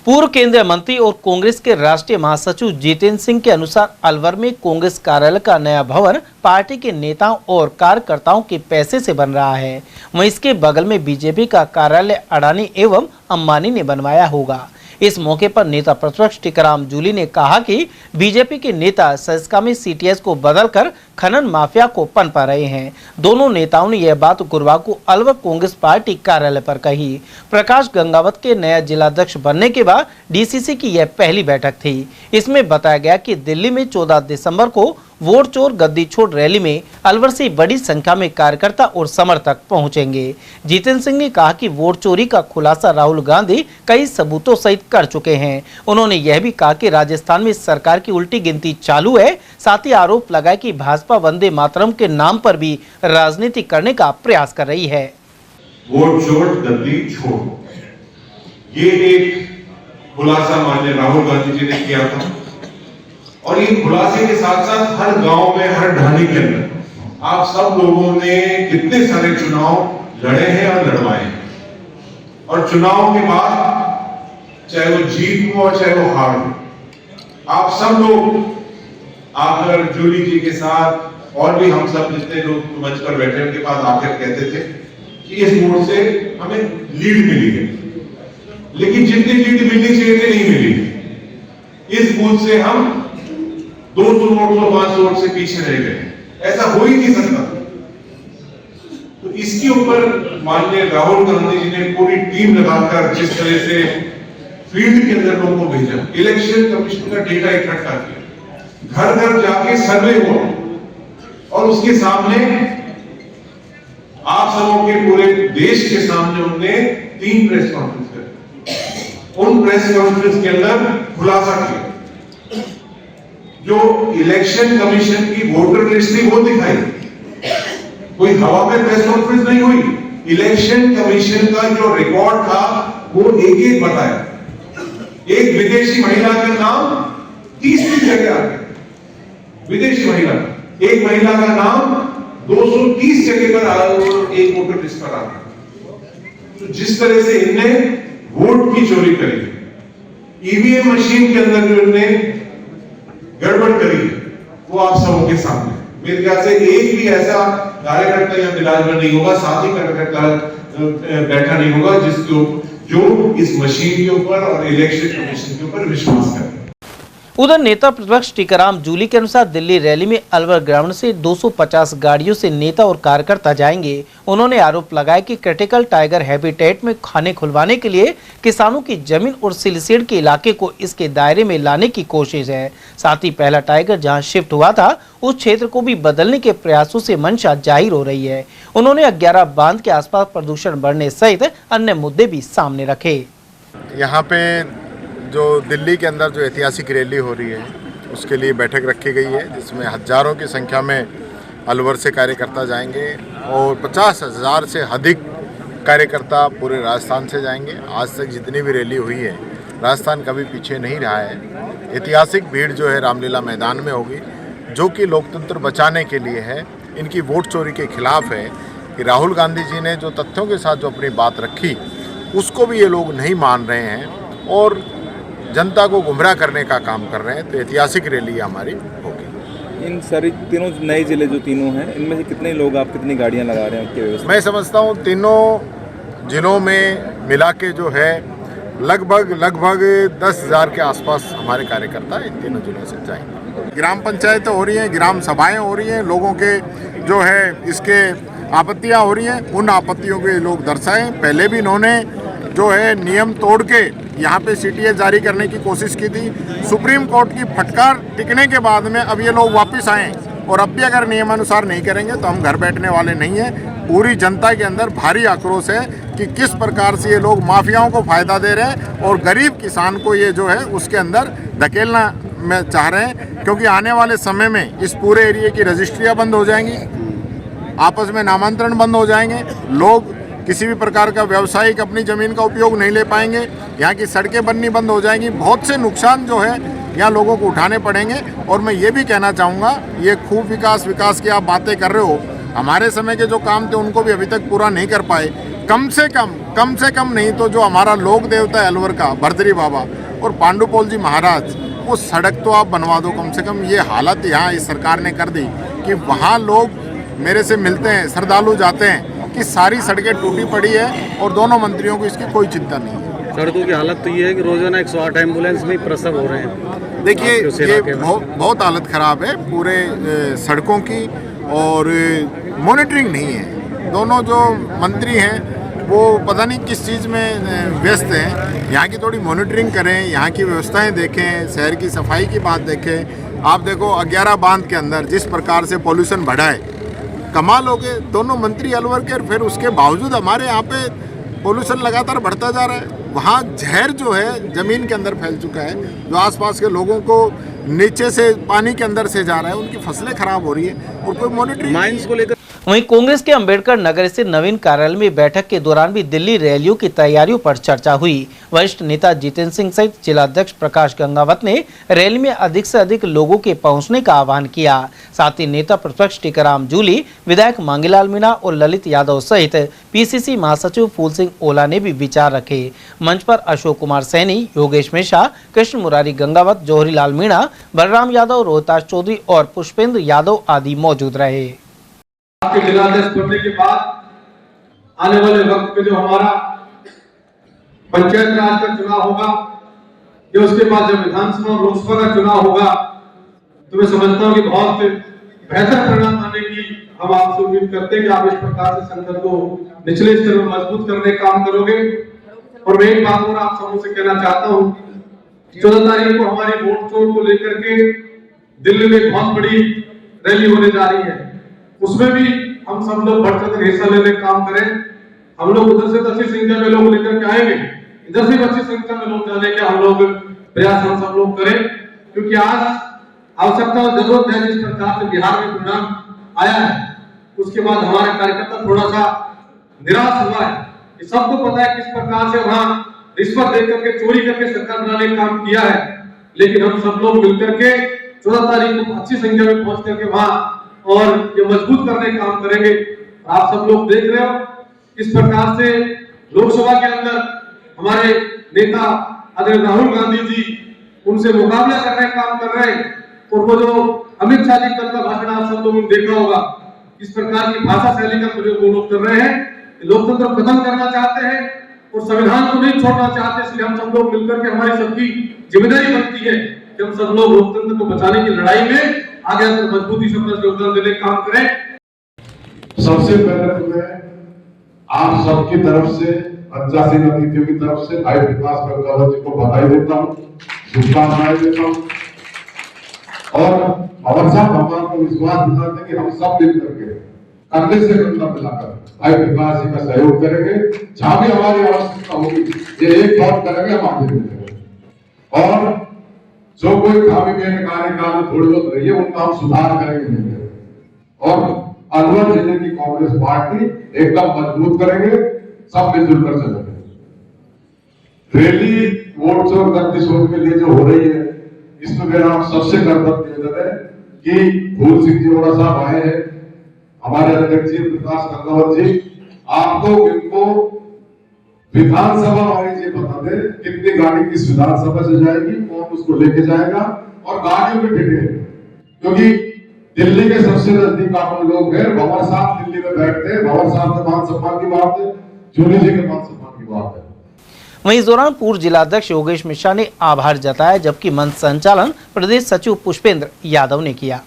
पूर्व केंद्रीय मंत्री और कांग्रेस के राष्ट्रीय महासचिव जितेंद्र सिंह के अनुसार अलवर में कांग्रेस कार्यालय का नया भवन पार्टी के नेताओं और कार्यकर्ताओं के पैसे से बन रहा है। वहीं इसके बगल में बीजेपी का कार्यालय अडानी एवं अंबानी ने बनवाया होगा। इस मौके पर नेता प्रतिपक्ष टीकाराम जूली ने कहा कि बीजेपी के नेता सस्का में सीटीएस को बदलकर खनन माफिया को पनपा रहे हैं। दोनों नेताओं ने यह बात गुरुवार को अलवर कांग्रेस पार्टी कार्यालय पर कही। प्रकाश गंगावत के नया जिलाध्यक्ष बनने के बाद डीसीसी की यह पहली बैठक थी। इसमें बताया गया कि दिल्ली में 14 दिसंबर को वोट चोर गद्दी छोड़ रैली में अलवर से बड़ी संख्या में कार्यकर्ता और समर्थक पहुंचेंगे। जितेंद्र सिंह ने कहा कि वोट चोरी का खुलासा राहुल गांधी कई सबूतों सहित कर चुके हैं। उन्होंने यह भी कहा कि राजस्थान में सरकार की उल्टी गिनती चालू है। साथ ही आरोप लगाया कि भाजपा वंदे मातरम के नाम पर भी राजनीति करने का प्रयास कर रही है। वोट चोर गद्दी छोड़, ये एक खुलासा माननीय राहुल गांधी जी ने किया था और ये खुलासे के साथ साथ हर गांव में, हर ढाणी के अंदर आप सब लोगों ने कितने सारे चुनाव लड़े हैं और लड़वाए हैं और चुनाव के बाद चाहे वो जीत हो चाहे वो हार हो, आप सब लोग आकर जूली जी के साथ और भी हम सब जितने लोग मंच पर बैठे उनके पास आकर कहते थे कि इस वोट से हमें लीड मिली है, लेकिन जितनी लीड मिलनी चाहिए थी नहीं मिली। इस बूथ से हम 200 वोट और 500 वोट से पीछे रह गए। ऐसा हो ही नहीं सकता। तो इसके ऊपर माननीय राहुल गांधी जी ने पूरी टीम लगाकर जिस तरह से फील्ड के अंदर लोगों को भेजा, इलेक्शन कमीशन का डेटा इकट्ठा किया, घर घर जाके सर्वे हुआ और उसके सामने आप सबों के पूरे देश के सामने उन्होंने 3 प्रेस कॉन्फ्रेंस करी। उन प्रेस कॉन्फ्रेंस के अंदर खुलासा किया, जो इलेक्शन कमीशन की वोटर लिस्ट थी वो दिखाई। कोई हवा में प्रेस कॉन्फ्रेंस नहीं हुई। इलेक्शन कमीशन का जो रिकॉर्ड था वो एक एक बताया। एक विदेशी महिला का नाम 30 जगह आ गया, विदेशी महिला, एक महिला का नाम 230 जगह पर एक वोटर लिस्ट पर आ गया। तो जिस तरह से इनने वोट की चोरी करी, ईवीएम मशीन के अंदर जो इन्होंने गड़बड़ करी, वो आप सबों के सामने। मेरे ख्याल से एक भी ऐसा कार्यकर्ता या बिलासपुर नहीं होगा, साथी कार्यकर्ता बैठा नहीं होगा जिसको जो इस मशीन के ऊपर और इलेक्शन कमीशन के ऊपर विश्वास करे। उधर नेता प्रतिपक्ष टीकाराम जूली के अनुसार दिल्ली रैली में अलवर ग्राउंड से 250 गाड़ियों से नेता और कार्यकर्ता जाएंगे। उन्होंने आरोप लगाया कि क्रिटिकल टाइगर हैबिटेट में खाने खुलवाने के लिए किसानों की जमीन और सिलसेड के इलाके को इसके दायरे में लाने की कोशिश है। साथ ही पहला टाइगर जहां शिफ्ट हुआ था उस क्षेत्र को भी बदलने के प्रयासों से मंशा जाहिर हो रही है। उन्होंने 11 बांध के आसपास प्रदूषण बढ़ने सहित अन्य मुद्दे भी सामने रखे। यहाँ पे जो दिल्ली के अंदर जो ऐतिहासिक रैली हो रही है उसके लिए बैठक रखी गई है, जिसमें हजारों की संख्या में अलवर से कार्यकर्ता जाएंगे और 50,000 से अधिक कार्यकर्ता पूरे राजस्थान से जाएंगे। आज तक जितनी भी रैली हुई है राजस्थान कभी पीछे नहीं रहा है। ऐतिहासिक भीड़ जो है रामलीला मैदान में होगी, जो कि लोकतंत्र बचाने के लिए है, इनकी वोट चोरी के खिलाफ है। कि राहुल गांधी जी ने जो तथ्यों के साथ जो अपनी बात रखी उसको भी ये लोग नहीं मान रहे हैं और जनता को गुमराह करने का काम कर रहे हैं। तो ऐतिहासिक रैली हमारी होगी। इन सारी तीनों नए जिले जो तीनों हैं, इनमें से कितने लोग आप कितनी गाड़ियां लगा रहे हैं उनकी व्यवस्था? मैं समझता हूँ तीनों जिलों में मिला के जो है लगभग 10,000 के आसपास हमारे कार्यकर्ता इन तीनों जिलों से जाएंगे। ग्राम पंचायतें हो रही हैं, ग्राम सभाएं हो रही हैं, लोगों के जो है इसके आपत्तियां हो रही हैं, उन आपत्तियों को लोग दर्शाएं। पहले भी इन्होंने जो है नियम तोड़ के यहाँ पे सीटीएस जारी करने की कोशिश की थी। सुप्रीम कोर्ट की फटकार टिकने के बाद में अब ये लोग वापस आए और अब भी अगर नियमानुसार नहीं करेंगे तो हम घर बैठने वाले नहीं हैं। पूरी जनता के अंदर भारी आक्रोश है कि किस प्रकार से ये लोग माफियाओं को फायदा दे रहे हैं और गरीब किसान को ये जो है उसके अंदर धकेलना में चाह रहे हैं। क्योंकि आने वाले समय में इस पूरे एरिए की रजिस्ट्रियाँ बंद हो जाएंगी, आपस में नामांतरण बंद हो जाएंगे, लोग किसी भी प्रकार का व्यावसायिक अपनी ज़मीन का उपयोग नहीं ले पाएंगे, यहाँ की सड़कें बननी बंद हो जाएंगी। बहुत से नुकसान जो है यहाँ लोगों को उठाने पड़ेंगे। और मैं ये भी कहना चाहूँगा, ये खूब विकास की आप बातें कर रहे हो, हमारे समय के जो काम थे उनको भी अभी तक पूरा नहीं कर पाए। कम से कम नहीं तो जो हमारा लोक देवता है अलवर का भरतरी बाबा और पांडुपोल जी महाराज, वो सड़क तो आप बनवा दो कम से कम। ये हालत यहाँ इस सरकार ने कर दी कि वहाँ लोग मेरे से मिलते हैं, श्रद्धालु जाते हैं कि सारी सड़कें टूटी पड़ी है और दोनों मंत्रियों को इसकी कोई चिंता नहीं है। सड़कों की हालत तो ये है कि रोजाना 108 एम्बुलेंस में ही प्रसव हो रहे हैं। देखिए ये बहुत हालत ख़राब है पूरे सड़कों की और मॉनिटरिंग नहीं है। दोनों जो मंत्री हैं वो पता नहीं किस चीज़ में व्यस्त हैं। यहाँ की थोड़ी मॉनिटरिंग करें, यहाँ की व्यवस्थाएं देखें, शहर की सफाई की बात देखें। आप देखो 11 बांध के अंदर जिस प्रकार से पॉल्यूशन बढ़ा है, कमाल हो गए दोनों मंत्री अलवर के। फिर उसके बावजूद हमारे यहाँ पे पॉल्यूशन लगातार बढ़ता जा रहा है। वहाँ जहर जो है ज़मीन के अंदर फैल चुका है, जो आसपास के लोगों को नीचे से पानी के अंदर से जा रहा है, उनकी फसलें खराब हो रही है और कोई मॉनिटरिंग माइंस को लेकर। वहीं कांग्रेस के अंबेडकर नगर स्थित नवीन कार्यालय में बैठक के दौरान भी दिल्ली रैलियों की तैयारियों पर चर्चा हुई। वरिष्ठ नेता जितेंद्र सिंह सहित जिलाध्यक्ष प्रकाश गंगावत ने रैली में अधिक से अधिक लोगों के पहुंचने का आह्वान किया। साथ ही नेता प्रतिपक्ष टीकाराम जूली, विधायक मांगीलाल मीणा और ललित यादव सहित पीसीसी महासचिव फूल सिंह ओला ने भी विचार रखे। मंच पर अशोक कुमार सैनी, योगेश मिश्रा, कृष्ण मुरारी गंगावत, जौहरी लाल मीणा, बलराम यादव, रोहतास चौधरी और पुष्पेंद्र यादव आदि मौजूद रहे। आपके जिलाध्यक्ष बनने के बाद आने वाले वक्त में जो हमारा पंचायत राज का चुनाव होगा या उसके बाद जब विधानसभा और लोकसभा का चुनाव होगा, तो मैं समझता हूं कि बहुत बेहतर परिणाम आने की हम आपसे उम्मीद करते हैं कि आप इस प्रकार से संगठन को निचले स्तर में मजबूत करने का काम करोगे। और मैं एक बात और आप सबों से कहना चाहता हूं, 14 तारीख को हमारी वोट चोर को लेकर के दिल्ली में बहुत बड़ी रैली होने जा रही है। उसमें भी हम सब लोग बढ़ चढ़कर हिस्सा लेने का काम करें। हम लोग उधर से अच्छी संख्या में लोग लेकर के आएंगे, इधर से भी अच्छी संख्या में लोग जाने के हम लोग प्रयास हम सब लोग करें, क्योंकि आज आवश्यकता और जरूरत है। जिस प्रकार से बिहार में परिणाम आया है, उसके बाद हमारे कार्यकर्ता थोड़ा सा निराश हुआ है। ये सबको पता है किस प्रकार से वहां रिश्वत दे करके चोरी करके सरकार बनाने का काम किया है, लेकिन हम सब लोग मिलकर के 14 तारीख को अच्छी संख्या में पहुंच करके वहां और ये मजबूत करने का काम करेंगे। आप सब लोग देख रहे हो किस प्रकार से लोकसभा के अंदर हमारे नेता आदरणीय राहुल गांधी जी उनसे मुकाबला करने का काम कर रहे हैं। और वो जो अमित शाह जी कल का भाषण आप सब लोगों ने देखा होगा, इस प्रकार की भाषा शैली का प्रयोग वो लोग कर रहे हैं। लोकतंत्र खत्म करना चाहते हैं और संविधान को नहीं छोड़ना चाहते। इसलिए हम सब लोग मिलकर के हमारी सबकी जिम्मेदारी बनती है कि हम सब लोग लोकतंत्र को बचाने की लड़ाई में आगे मजबूती से अपना योगदान देने का काम करें। सबसे पहले तो मैं आप सबकी तरफ से, पंचायती अतिथियों की तरफ से भाई विकास गंगावत जी को बधाई देता हूँ, शुभकामनाएं देता हूँ। और भवन साहब हमारे को विश्वास दिलाते कि हम सब मिल करके कंधे से कंधा मिलाकर भाई विकास जी का सहयोग करेंगे। जहां भी हमारी आवश्यकता होगी ये एक बात करेंगे, हम आगे मिलेंगे। और जो कोई खामी मेरे कार्यकाल में थोड़ी बहुत रही है उनका हम सुधार करेंगे और अलवर जिले की कांग्रेस पार्टी एकदम मजबूत करेंगे, सब मिलजुल कर चलेंगे। रैली वोट चोर गर्दिश के लिए जो हो रही है, इसमें मेरा आप सबसे कर्तव्य निवेदन है कि फूल सिंह जी ओला साहब आए हैं, हमारे अध्यक्ष जी प्रकाश गंगावत जी, आप लोग इनको विधानसभा वाले ये बता दे कितनी गाड़ी किस विधानसभा से जाएगी, कौन उसको लेके जाएगा और गाड़ियों में टिकट, क्योंकि दिल्ली के सबसे नजदीक आप लोग हैं। भंवर साहब दिल्ली में बैठते हैं, भंवर साहब के मान सम्मान की बात है, जूली जी के मान सम्मान की बात है। वहीं इस दौरान पूर्व जिलाध्यक्ष योगेश मिश्रा ने आभार जताया, जबकि मंच संचालन प्रदेश सचिव पुष्पेंद्र यादव ने किया।